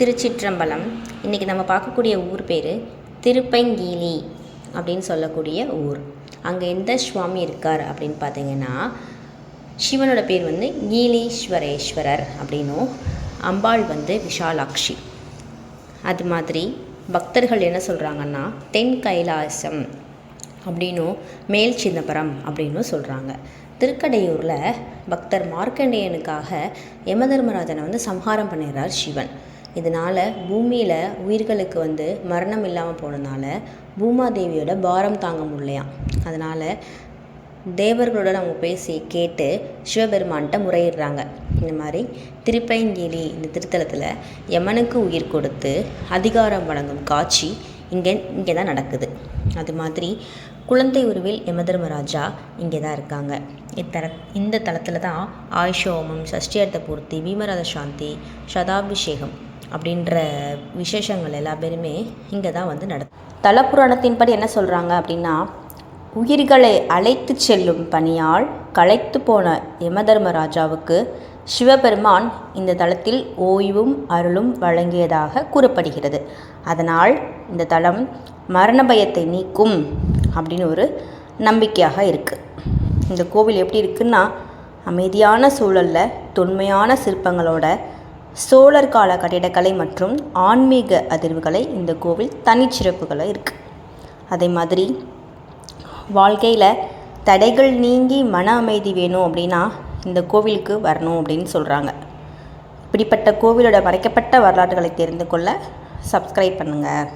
திருச்சிற்றம்பலம். இன்றைக்கி நம்ம பார்க்கக்கூடிய ஊர் பேர் திருப்பங்கீலி அப்படின்னு சொல்லக்கூடிய ஊர். அங்கே எந்த சுவாமி இருக்கார் அப்படின்னு பார்த்தீங்கன்னா, சிவனோட பேர் வந்து நீலீஸ்வரேஸ்வரர் அப்படின்னும், அம்பாள் வந்து விஷாலாட்சி. அது மாதிரி பக்தர்கள் என்ன சொல்கிறாங்கன்னா, தென் கைலாசம் அப்படின்னும், மேல் சிதம்பரம் அப்படின்னும் சொல்கிறாங்க. திருக்கடையூரில் பக்தர் மார்க்கண்டேயனுக்காக யமதர்மராஜனை வந்து சம்ஹாரம் பண்ணிடுறார் சிவன். இதனால் பூமியில் உயிர்களுக்கு வந்து மரணம் இல்லாமல் போனதுனால பூமாதேவியோட பாரம் தாங்க முடியலையாம். அதனால் தேவர்களோட அவங்க பேசி கேட்டு சிவபெருமான்கிட்ட முறையிடுறாங்க. இந்த மாதிரி திருப்பைங்கீலி இந்த திருத்தலத்தில் யமனுக்கு உயிர் கொடுத்து அதிகாரம் வழங்கும் காட்சி இங்கே தான் நடக்குது. அது மாதிரி குழந்தை உருவில் யமதர்மராஜா இங்கே தான் இருக்காங்க. இந்த தலத்தில் தான் ஆயுஷோமம், சஷ்டியர்த்த பூர்த்தி, பீமரத சாந்தி, சதாபிஷேகம் அப்படின்ற விசேஷங்கள் எல்லா பேருமே இங்கே தான் வந்து நடக்கும். தலப்புராணத்தின்படி என்ன சொல்கிறாங்க அப்படின்னா, உயிர்களை அழைத்து செல்லும் பணியால் களைத்து போன யமதர்மராஜாவுக்கு சிவபெருமான் இந்த தலத்தில் ஓய்வும் அருளும் வழங்கியதாக கூறப்படுகிறது. அதனால் இந்த தலம் மரண பயத்தை நீக்கும் அப்படின்னு ஒரு நம்பிக்கையாக இருக்குது. இந்த கோவில் எப்படி இருக்குன்னா, அமைதியான சூழலில் தொன்மையான சிற்பங்களோட சோழர் கால கட்டிடக்கலை மற்றும் ஆன்மீக அதிர்வுகளை இந்த கோவில் தனிச்சிறப்புகளை இருக்குது. அதே மாதிரி வாழ்க்கையில் தடைகள் நீங்கி மன அமைதி வேணும் அப்படின்னா இந்த கோவிலுக்கு வரணும் அப்படின்னு சொல்கிறாங்க. இப்படிப்பட்ட கோவிலோட மறைக்கப்பட்ட வரலாறுகளை தெரிந்து கொள்ள சப்ஸ்கிரைப் பண்ணுங்கள்.